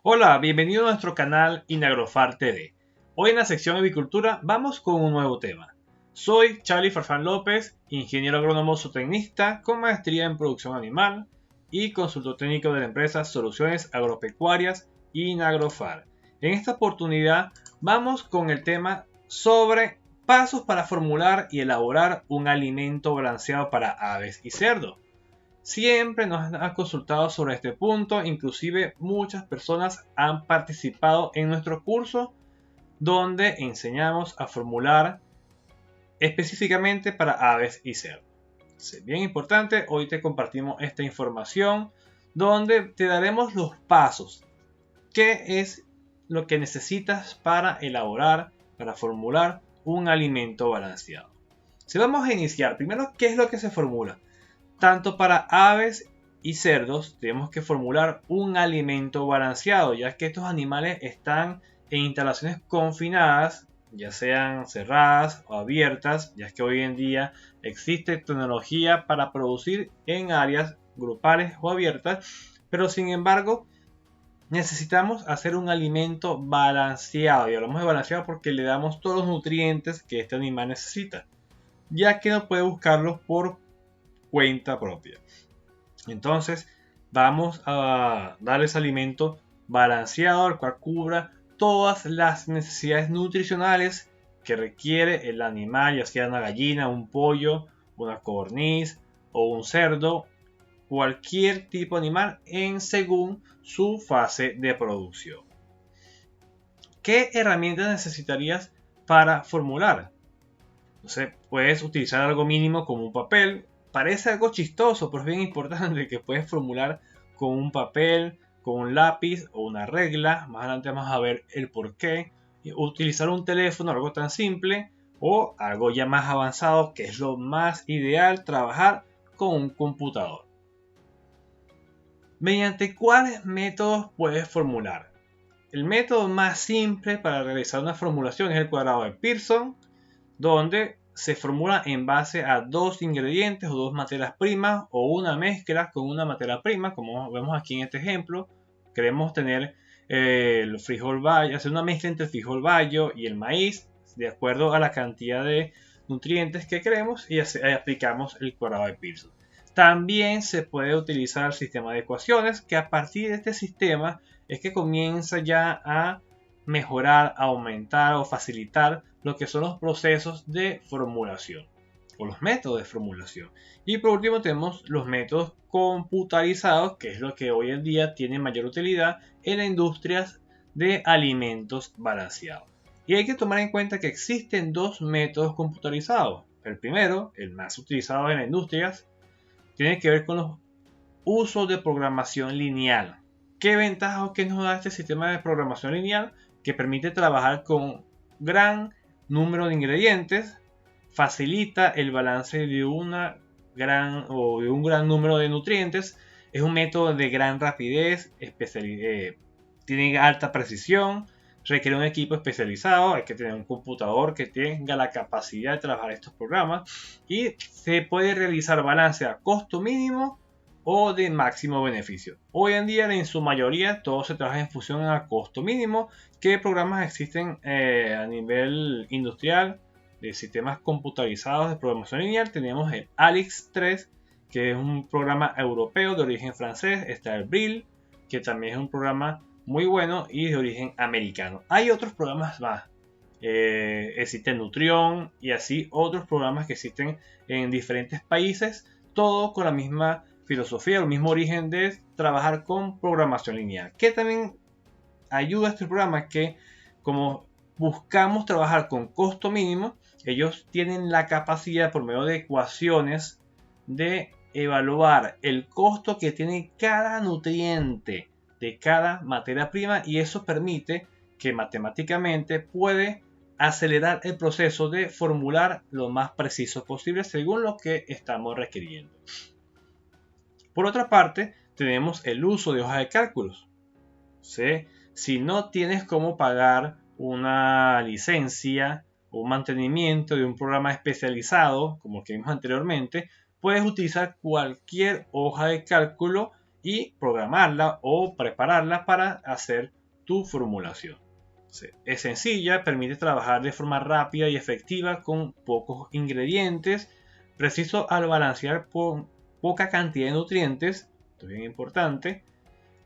Hola, bienvenido a nuestro canal Inagrofar TV. Hoy en la sección Avicultura vamos con un nuevo tema. Soy Charlie Farfán López, ingeniero agrónomo zootecnista con maestría en producción animal y consultor técnico de la empresa Soluciones Agropecuarias Inagrofar. En esta oportunidad vamos con el tema sobre pasos para formular y elaborar un alimento balanceado para aves y cerdos. Siempre nos han consultado sobre este punto, inclusive muchas personas han participado en nuestro curso donde enseñamos a formular específicamente para aves y cerdos. Es bien importante, hoy te compartimos esta información donde te daremos los pasos. ¿Qué es lo que necesitas para elaborar, para formular un alimento balanceado? Si vamos a iniciar, primero, ¿qué es lo que se formula? Tanto para aves y cerdos tenemos que formular un alimento balanceado, ya que estos animales están en instalaciones confinadas, ya sean cerradas o abiertas, ya que hoy en día existe tecnología para producir en áreas grupales o abiertas, pero sin embargo necesitamos hacer un alimento balanceado, y hablamos de balanceado porque le damos todos los nutrientes que este animal necesita, ya que no puede buscarlos por cuenta propia. Entonces vamos a darles alimento balanceado, el cual cubra todas las necesidades nutricionales que requiere el animal, ya sea una gallina, un pollo, una codorniz o un cerdo, cualquier tipo de animal según su fase de producción. ¿Qué herramientas necesitarías para formular? Entonces puedes utilizar algo mínimo como un papel. Parece algo chistoso, pero es bien importante que puedes formular con un papel, con un lápiz o una regla. Más adelante vamos a ver el por qué. Utilizar un teléfono, algo tan simple, o algo ya más avanzado, que es lo más ideal, trabajar con un computador. ¿Mediante cuáles métodos puedes formular? El método más simple para realizar una formulación es el cuadrado de Pearson, donde se formula en base a dos ingredientes o dos materias primas o una mezcla con una materia prima, como vemos aquí en este ejemplo. Queremos tener el frijol bayo, hacer una mezcla entre el frijol bayo y el maíz de acuerdo a la cantidad de nutrientes que queremos, y aplicamos el cuadrado de Pearson. También se puede utilizar el sistema de ecuaciones, que a partir de este sistema es que comienza ya a mejorar, aumentar o facilitar lo que son los procesos de formulación o los métodos de formulación. Y por último tenemos los métodos computarizados, que es lo que hoy en día tiene mayor utilidad en las industrias de alimentos balanceados. Y hay que tomar en cuenta que existen dos métodos computarizados. El primero, el más utilizado en las industrias, tiene que ver con los usos de programación lineal. ¿Qué ventajas o qué nos da este sistema de programación lineal? Que permite trabajar con gran número de ingredientes, facilita el balance de un gran número de nutrientes, es un método de gran rapidez, tiene alta precisión, requiere un equipo especializado, hay que tener un computador que tenga la capacidad de trabajar estos programas, y se puede realizar balance a costo mínimo o de máximo beneficio. Hoy en día en su mayoría todo se trabaja en función a costo mínimo. ¿Qué programas existen a nivel industrial de sistemas computarizados de programación lineal? Tenemos el ALIX3, que es un programa europeo de origen francés. Está el Brill, que también es un programa muy bueno y de origen americano. Hay otros programas más. Existe Nutrion y así otros programas que existen en diferentes países, todo con la misma filosofía, el mismo origen de trabajar con programación lineal. Que también ayuda a este programa, que como buscamos trabajar con costo mínimo, ellos tienen la capacidad por medio de ecuaciones de evaluar el costo que tiene cada nutriente de cada materia prima, y eso permite que matemáticamente puede acelerar el proceso de formular lo más preciso posible según lo que estamos requiriendo. Por otra parte, tenemos el uso de hojas de cálculos. ¿Sí? Si no tienes cómo pagar una licencia o un mantenimiento de un programa especializado, como que vimos anteriormente, puedes utilizar cualquier hoja de cálculo y programarla o prepararla para hacer tu formulación. Es sencilla, permite trabajar de forma rápida y efectiva con pocos ingredientes, preciso al balancear por poca cantidad de nutrientes, esto es bien importante.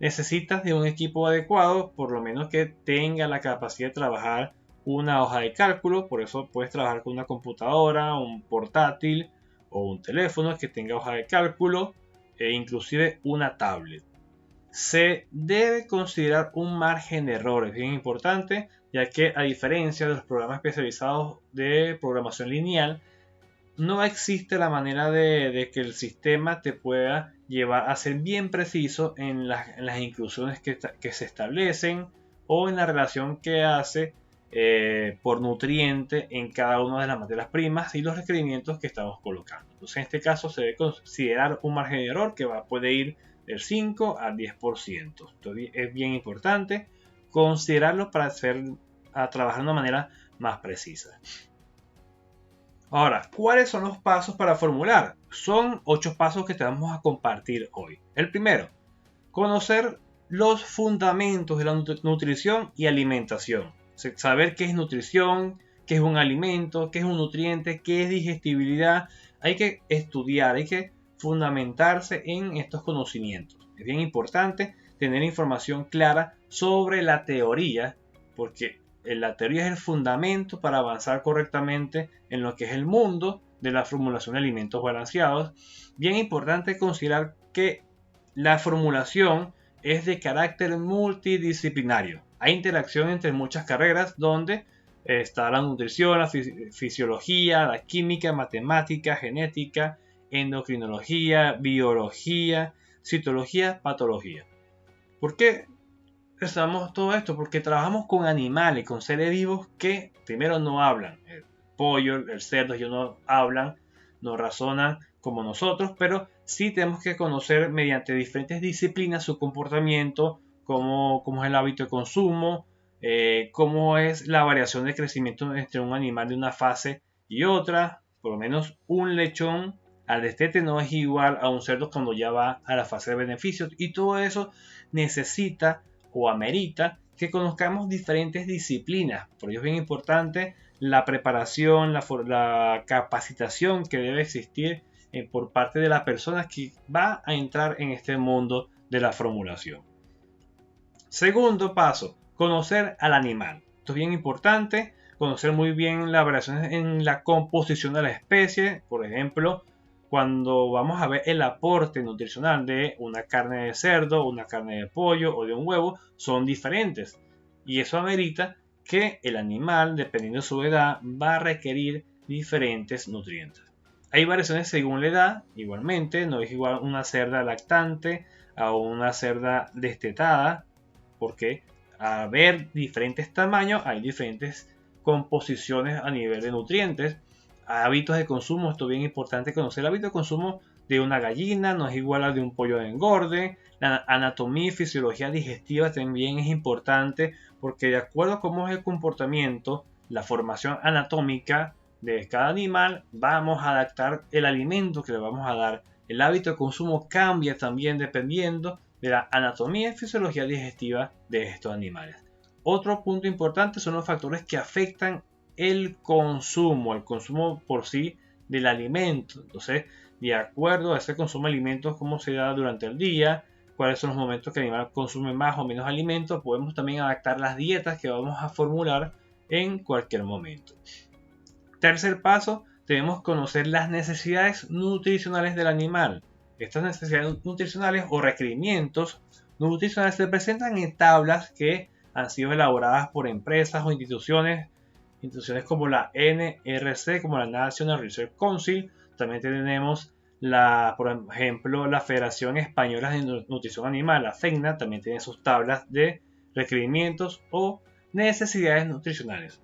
Necesitas de un equipo adecuado, por lo menos que tenga la capacidad de trabajar una hoja de cálculo, por eso puedes trabajar con una computadora, un portátil o un teléfono que tenga hoja de cálculo e inclusive una tablet. Se debe considerar un margen de error, es bien importante, ya que a diferencia de los programas especializados de programación lineal, no existe la manera de que el sistema te pueda llevar a ser bien preciso en las inclusiones que se establecen o en la relación que hace por nutriente en cada una de las materias primas y los requerimientos que estamos colocando. Entonces, en este caso se debe considerar un margen de error que puede ir del 5 al 10%. Entonces, es bien importante considerarlo para trabajar de una manera más precisa. Ahora, ¿cuáles son los pasos para formular? Son 8 pasos que te vamos a compartir hoy. El primero, conocer los fundamentos de la nutrición y alimentación. Saber qué es nutrición, qué es un alimento, qué es un nutriente, qué es digestibilidad. Hay que estudiar, hay que fundamentarse en estos conocimientos. Es bien importante tener información clara sobre la teoría, porque la teoría es el fundamento para avanzar correctamente en lo que es el mundo de la formulación de alimentos balanceados. Bien importante considerar que la formulación es de carácter multidisciplinario. Hay interacción entre muchas carreras donde está la nutrición, la fisiología, la química, matemática, genética, endocrinología, biología, citología, patología. ¿Por qué pensamos todo esto? Porque trabajamos con animales, con seres vivos que primero no hablan. El pollo, el cerdo, ellos no hablan, no razonan como nosotros, pero sí tenemos que conocer mediante diferentes disciplinas su comportamiento, cómo es el hábito de consumo, cómo es la variación de crecimiento entre un animal de una fase y otra. Por lo menos un lechón al destete no es igual a un cerdo cuando ya va a la fase de beneficios, y todo eso necesita o amerita que conozcamos diferentes disciplinas. Por ello es bien importante la preparación, la capacitación que debe existir por parte de la persona que va a entrar en este mundo de la formulación. Segundo paso, conocer al animal. Esto es bien importante, conocer muy bien las variaciones en la composición de la especie. Por ejemplo, cuando vamos a ver el aporte nutricional de una carne de cerdo, una carne de pollo o de un huevo, son diferentes. Y eso amerita que el animal, dependiendo de su edad, va a requerir diferentes nutrientes. Hay variaciones según la edad, igualmente, no es igual una cerda lactante a una cerda destetada, porque al ver diferentes tamaños hay diferentes composiciones a nivel de nutrientes. Hábitos de consumo, esto es bien importante conocer el hábito de consumo de una gallina, no es igual al de un pollo de engorde. La anatomía y fisiología digestiva también es importante, porque de acuerdo a cómo es el comportamiento, la formación anatómica de cada animal, vamos a adaptar el alimento que le vamos a dar. El hábito de consumo cambia también dependiendo de la anatomía y fisiología digestiva de estos animales. Otro punto importante son los factores que afectan el consumo por sí del alimento. Entonces, de acuerdo a ese consumo de alimentos, cómo se da durante el día, cuáles son los momentos que el animal consume más o menos alimentos, podemos también adaptar las dietas que vamos a formular en cualquier momento. Tercer paso, debemos conocer las necesidades nutricionales del animal. Estas necesidades nutricionales o requerimientos nutricionales se presentan en tablas que han sido elaboradas por empresas o instituciones como la NRC, como la National Research Council. También tenemos por ejemplo, la Federación Española de Nutrición Animal, la FENNA, también tiene sus tablas de requerimientos o necesidades nutricionales.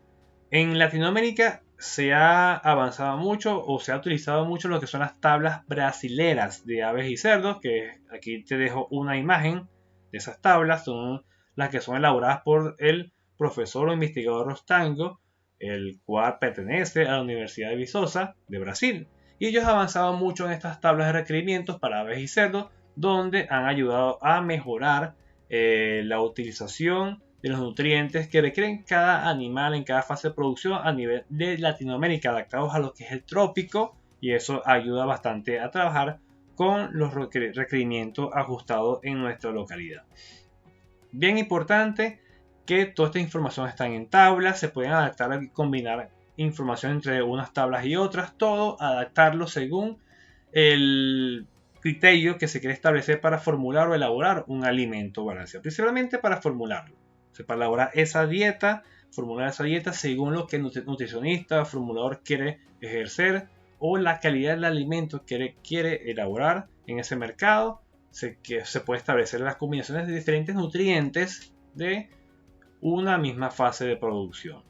En Latinoamérica se ha avanzado mucho o se ha utilizado mucho lo que son las tablas brasileras de aves y cerdos, que aquí te dejo una imagen de esas tablas. Son las que son elaboradas por el profesor o investigador Rostango, el cual pertenece a la Universidad de Viçosa de Brasil. Y ellos han avanzado mucho en estas tablas de requerimientos para aves y cerdos, donde han ayudado a mejorar la utilización de los nutrientes que requieren cada animal en cada fase de producción a nivel de Latinoamérica, adaptados a lo que es el trópico, y eso ayuda bastante a trabajar con los requerimientos ajustados en nuestra localidad. Bien importante que toda esta información está en tablas, se pueden adaptar y combinar información entre unas tablas y otras, todo adaptarlo según el criterio que se quiere establecer para formular o elaborar un alimento balanceado, principalmente para formularlo, o sea, para elaborar esa dieta, formular esa dieta según lo que el nutricionista o formulador quiere ejercer o la calidad del alimento que quiere elaborar en ese mercado. Se puede establecer las combinaciones de diferentes nutrientes de una misma fase de producción.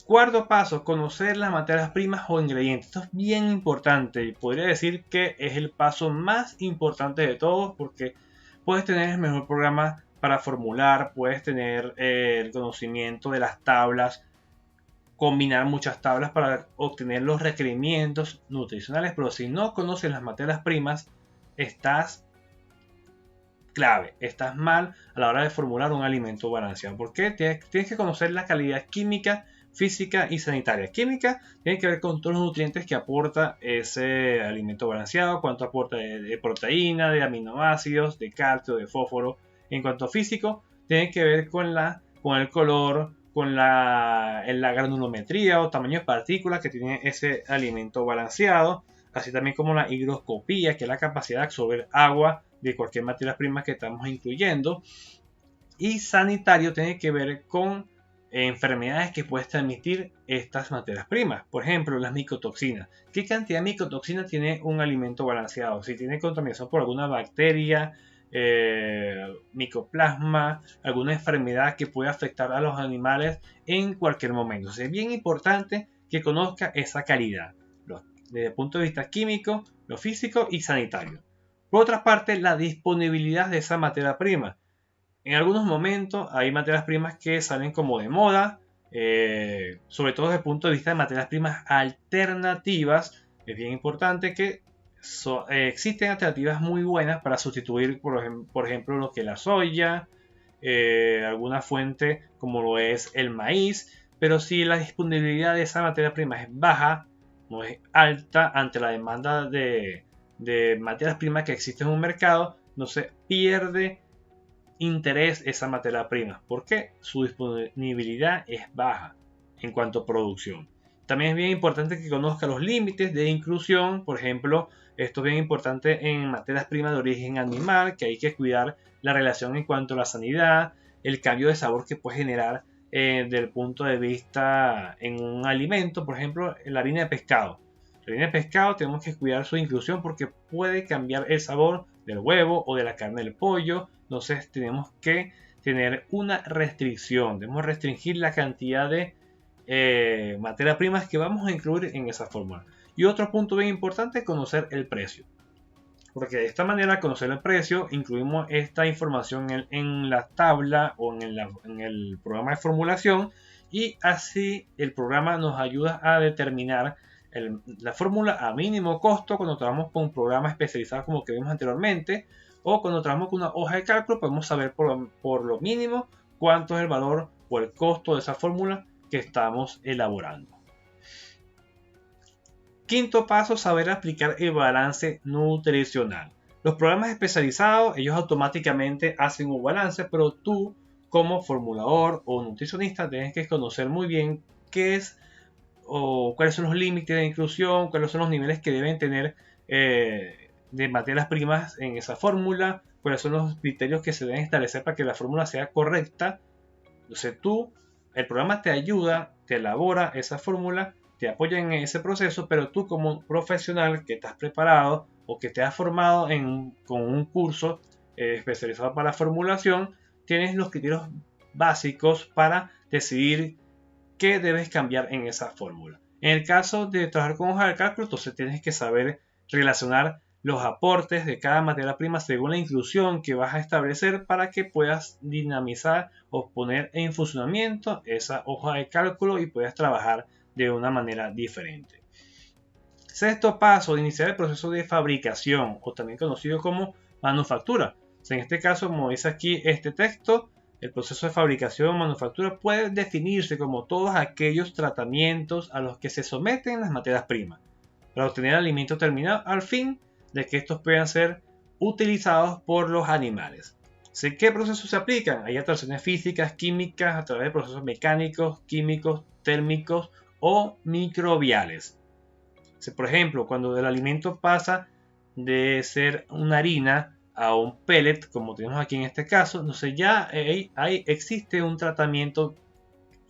Cuarto paso, conocer las materias primas o ingredientes. Esto es bien importante y podría decir que es el paso más importante de todos, porque puedes tener el mejor programa para formular, puedes tener el conocimiento de las tablas, combinar muchas tablas para obtener los requerimientos nutricionales, pero si no conoces las materias primas, estás mal a la hora de formular un alimento balanceado. Porque tienes que conocer la calidad química, física y sanitaria. Química tiene que ver con todos los nutrientes que aporta ese alimento balanceado, cuánto aporta de proteína, de aminoácidos, de calcio, de fósforo. En cuanto a físico, tiene que ver con el color, con la granulometría o tamaño de partículas que tiene ese alimento balanceado, así también como la higroscopía, que es la capacidad de absorber agua de cualquier materia prima que estamos incluyendo. Y sanitario tiene que ver con enfermedades que pueden transmitir estas materias primas. Por ejemplo, las micotoxinas. ¿Qué cantidad de micotoxinas tiene un alimento balanceado? Si tiene contaminación por alguna bacteria, micoplasma, alguna enfermedad que puede afectar a los animales en cualquier momento. O sea, es bien importante que conozca esa calidad, desde el punto de vista químico, lo físico y sanitario. Por otra parte, la disponibilidad de esa materia prima. En algunos momentos hay materias primas que salen como de moda, sobre todo desde el punto de vista de materias primas alternativas. Es bien importante que existen alternativas muy buenas para sustituir, por ejemplo, lo que es la soya, alguna fuente como lo es el maíz, pero si la disponibilidad de esa materia prima es baja, no es alta ante la demanda de materias primas que existe en un mercado, no se pierde interés esa materia prima porque su disponibilidad es baja en cuanto a producción. También es bien importante que conozca los límites de inclusión. Por ejemplo, esto es bien importante en materias primas de origen animal, que hay que cuidar la relación en cuanto a la sanidad, el cambio de sabor que puede generar desde el punto de vista en un alimento. Por ejemplo, la harina de pescado. La harina de pescado tenemos que cuidar su inclusión porque puede cambiar el sabor del huevo o de la carne del pollo. Entonces tenemos que tener una restricción. Debemos restringir la cantidad de materias primas que vamos a incluir en esa fórmula. Y otro punto bien importante es conocer el precio. Porque de esta manera, conocer el precio, incluimos esta información en la tabla o en el programa de formulación, y así el programa nos ayuda a determinar la fórmula a mínimo costo cuando trabajamos con un programa especializado como que vimos anteriormente, o cuando trabajamos con una hoja de cálculo podemos saber por lo mínimo cuánto es el valor o el costo de esa fórmula que estamos elaborando. Quinto paso, saber aplicar el balance nutricional. Los programas especializados, ellos automáticamente hacen un balance, pero tú como formulador o nutricionista tienes que conocer muy bien qué es o cuáles son los límites de inclusión, cuáles son los niveles que deben tener de materias primas en esa fórmula, cuáles son los criterios que se deben establecer para que la fórmula sea correcta. Entonces el programa te ayuda, te elabora esa fórmula, te apoya en ese proceso, pero tú como profesional que estás preparado o que te has formado con un curso especializado para la formulación, tienes los criterios básicos para decidir qué debes cambiar en esa fórmula. En el caso de trabajar con hoja de cálculo, entonces tienes que saber relacionar los aportes de cada materia prima según la inclusión que vas a establecer para que puedas dinamizar o poner en funcionamiento esa hoja de cálculo y puedas trabajar de una manera diferente. Sexto paso, iniciar el proceso de fabricación, o también conocido como manufactura. En este caso, como dice aquí este texto, el proceso de fabricación o manufactura puede definirse como todos aquellos tratamientos a los que se someten las materias primas para obtener alimento terminado al fin de que estos puedan ser utilizados por los animales. ¿Qué procesos se aplican? Hay alteraciones físicas, químicas, a través de procesos mecánicos, químicos, térmicos o microbiales. Por ejemplo, cuando el alimento pasa de ser una harina a un pellet, como tenemos aquí en este caso, entonces ya existe un tratamiento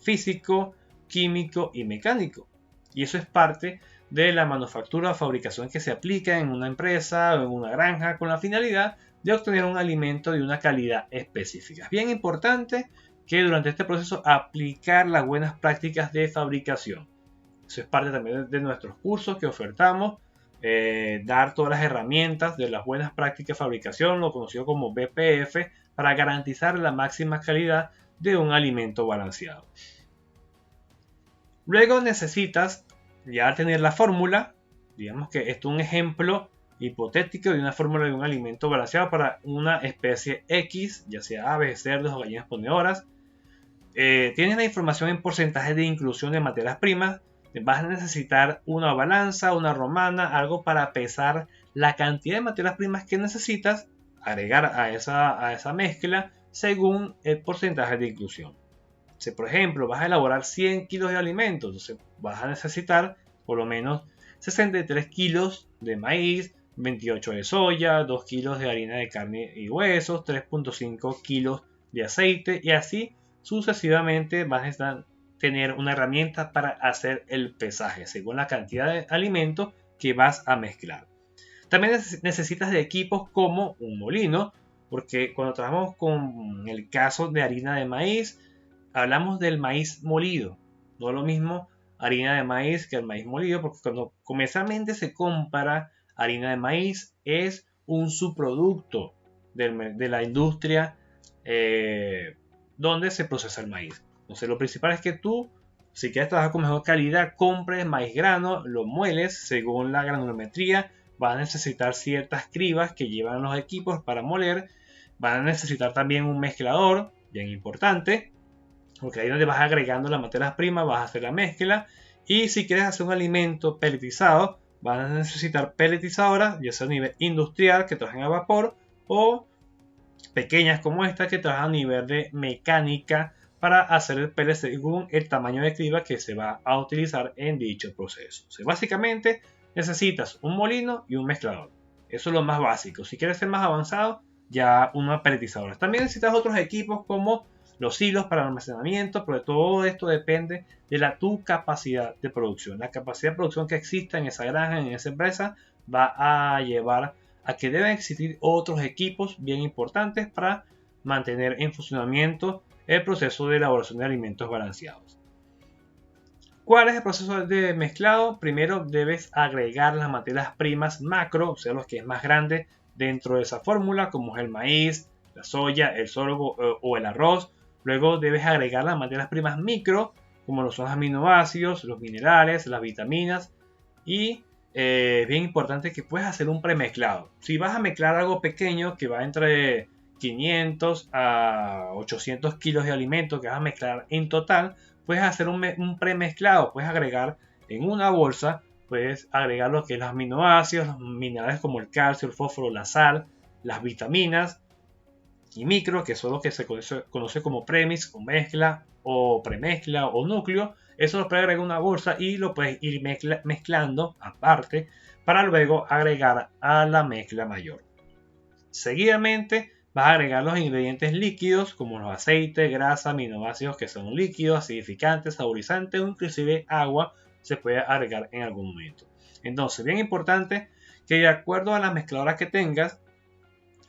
físico, químico y mecánico. Y eso es parte de la manufactura o fabricación que se aplica en una empresa o en una granja con la finalidad de obtener un alimento de una calidad específica. Es bien importante que durante este proceso aplicar las buenas prácticas de fabricación. Eso es parte también de nuestros cursos que ofertamos, dar todas las herramientas de las buenas prácticas de fabricación, lo conocido como BPF, para garantizar la máxima calidad de un alimento balanceado. Luego necesitas ya tener la fórmula, digamos que esto es un ejemplo hipotético de una fórmula de un alimento balanceado para una especie X, ya sea aves, cerdos o gallinas ponedoras. Tienes la información en porcentaje de inclusión de materias primas. Vas a necesitar una balanza, una romana, algo para pesar la cantidad de materias primas que necesitas agregar a esa mezcla según el porcentaje de inclusión. Si por ejemplo vas a elaborar 100 kilos de alimentos, entonces vas a necesitar por lo menos 63 kilos de maíz, 28 de soya, 2 kilos de harina de carne y huesos, 3.5 kilos de aceite y así sucesivamente vas a tener una herramienta para hacer el pesaje según la cantidad de alimentos que vas a mezclar. También necesitas de equipos como un molino, porque cuando trabajamos con el caso de harina de maíz, hablamos del maíz molido, no es lo mismo harina de maíz que el maíz molido, porque cuando comercialmente se compra harina de maíz es un subproducto de la industria donde se procesa el maíz. Entonces lo principal es que tú, si quieres trabajar con mejor calidad, compres maíz grano, lo mueles según la granulometría, vas a necesitar ciertas cribas que llevan los equipos para moler, van a necesitar también un mezclador, bien importante, porque ahí es donde vas agregando las materias primas, vas a hacer la mezcla. Y si quieres hacer un alimento pelletizado, vas a necesitar pelletizadoras, ya sea a nivel industrial que trabajan a vapor o pequeñas como esta que trabajan a nivel de mecánica para hacer el pellet según el tamaño de criba que se va a utilizar en dicho proceso. O sea, básicamente necesitas un molino y un mezclador. Eso es lo más básico. Si quieres ser más avanzado, ya una pelletizadora. También necesitas otros equipos como los hilos para el almacenamiento, pero todo esto depende de tu capacidad de producción. La capacidad de producción que exista en esa granja, en esa empresa, va a llevar a que deben existir otros equipos bien importantes para mantener en funcionamiento el proceso de elaboración de alimentos balanceados. ¿Cuál es el proceso de mezclado? Primero debes agregar las materias primas macro, o sea, los que es más grande dentro de esa fórmula, como es el maíz, la soya, el sorgo o el arroz. Luego debes agregar las materias primas micro, como los aminoácidos, los minerales, las vitaminas. Y bien importante que puedes hacer un premezclado. Si vas a mezclar algo pequeño que va entre 500 a 800 kilos de alimento que vas a mezclar en total, puedes hacer un premezclado. Puedes agregar en una bolsa, puedes agregar lo que es los aminoácidos, los minerales como el calcio, el fósforo, la sal, las vitaminas y micro, que son lo que se conoce como premix o mezcla o premezcla o núcleo. Eso lo puedes agregar en una bolsa y lo puedes ir mezclando aparte para luego agregar a la mezcla mayor. Seguidamente vas a agregar los ingredientes líquidos como los aceites, grasa, aminoácidos que son líquidos, acidificantes, saborizantes o inclusive agua se puede agregar en algún momento. Entonces, bien importante que de acuerdo a la mezcladora que tengas,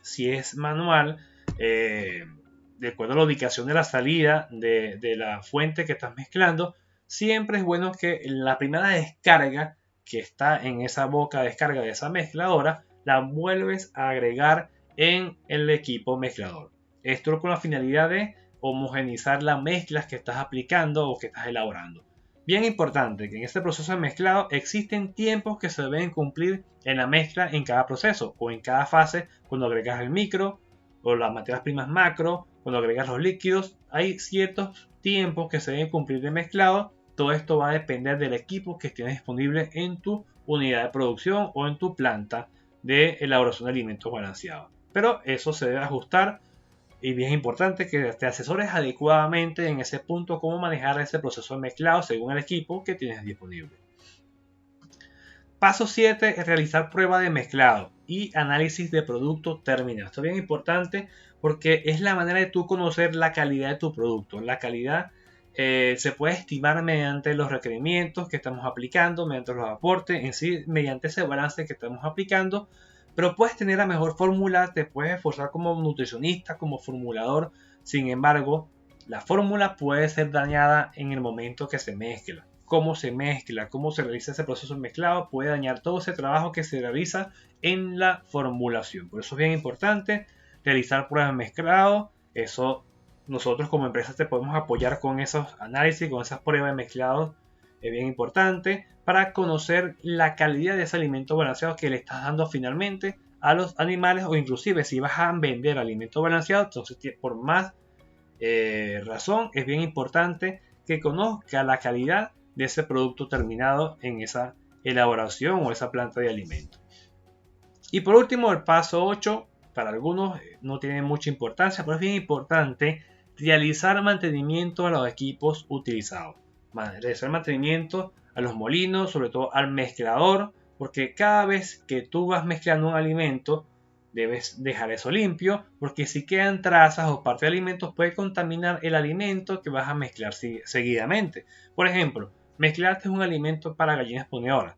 si es manual, de acuerdo a la ubicación de la salida de la fuente que estás mezclando, siempre es bueno que la primera descarga que está en esa boca de descarga de esa mezcladora la vuelves a agregar en el equipo mezclador. Esto con la finalidad de homogeneizar las mezclas que estás aplicando o que estás elaborando. Bien importante que en este proceso de mezclado existen tiempos que se deben cumplir en la mezcla en cada proceso o en cada fase. Cuando agregas el micro o las materias primas macro, cuando agregas los líquidos, hay ciertos tiempos que se deben cumplir de mezclado. Todo esto va a depender del equipo que esté disponible en tu unidad de producción o en tu planta de elaboración de alimentos balanceados. Pero eso se debe ajustar y bien importante que te asesores adecuadamente en ese punto cómo manejar ese proceso de mezclado según el equipo que tienes disponible. Paso 7 es realizar prueba de mezclado y análisis de producto terminado. Esto es bien importante porque es la manera de tú conocer la calidad de tu producto. La calidad se puede estimar mediante los requerimientos que estamos aplicando, mediante los aportes, en sí, mediante ese balance que estamos aplicando. Pero puedes tener la mejor fórmula, te puedes esforzar como nutricionista, como formulador. Sin embargo, la fórmula puede ser dañada en el momento que se mezcla. Cómo se mezcla, cómo se realiza ese proceso de mezclado puede dañar todo ese trabajo que se realiza en la formulación. Por eso es bien importante realizar pruebas de mezclado. Eso nosotros como empresas te podemos apoyar con esos análisis, con esas pruebas de mezclado. Es bien importante para conocer la calidad de ese alimento balanceado que le estás dando finalmente a los animales, o inclusive si vas a vender alimento balanceado, entonces por más razón es bien importante que conozca la calidad de ese producto terminado en esa elaboración o esa planta de alimentos. Y por último, el paso 8, para algunos no tiene mucha importancia, pero es bien importante realizar mantenimiento a los equipos utilizados. Realizar mantenimiento a los molinos, sobre todo al mezclador, porque cada vez que tú vas mezclando un alimento debes dejar eso limpio, porque si quedan trazas o parte de alimentos puede contaminar el alimento que vas a mezclar seguidamente. Por ejemplo, mezclaste un alimento para gallinas ponedoras,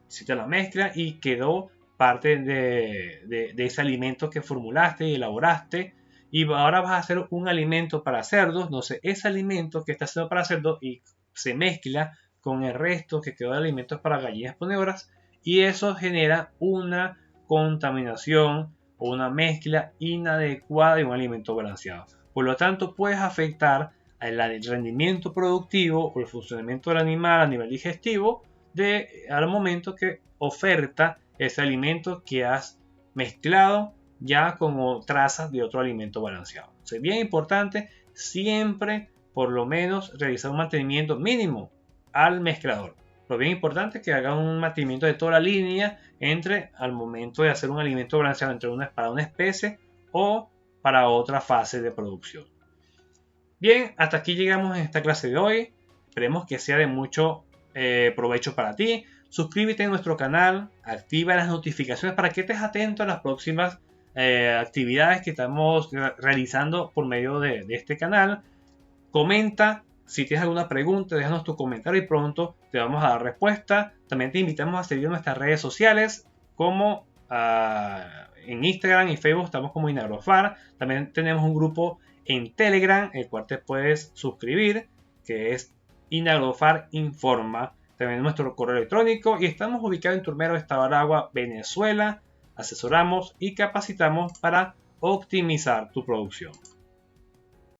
si te la mezclas y quedó parte de ese alimento que formulaste y elaboraste, y ahora vas a hacer un alimento para cerdos, entonces ese alimento que está haciendo para cerdos y se mezcla con el resto que quedó de alimentos para gallinas ponedoras, y eso genera una contaminación o una mezcla inadecuada de un alimento balanceado. Por lo tanto, puedes afectar el rendimiento productivo o el funcionamiento del animal a nivel digestivo al momento que oferta ese alimento que has mezclado ya como trazas de otro alimento balanceado. Es bien importante siempre por lo menos realizar un mantenimiento mínimo al mezclador. Lo bien importante es que haga un mantenimiento de toda la línea al momento de hacer un alimento balanceado para una especie o para otra fase de producción. Bien, hasta aquí llegamos en esta clase de hoy. Esperemos que sea de mucho provecho para ti. Suscríbete a nuestro canal, activa las notificaciones para que estés atento a las próximas actividades que estamos realizando por medio de este canal. Comenta si tienes alguna pregunta, déjanos tu comentario y pronto te vamos a dar respuesta. También te invitamos a seguir nuestras redes sociales como en Instagram y Facebook estamos como Inagrofar. También tenemos un grupo en Telegram, el cual te puedes suscribir, que es Inagrofar Informa. También nuestro correo electrónico, y estamos ubicados en Turmero, Estado Aragua, Venezuela. Asesoramos y capacitamos para optimizar tu producción.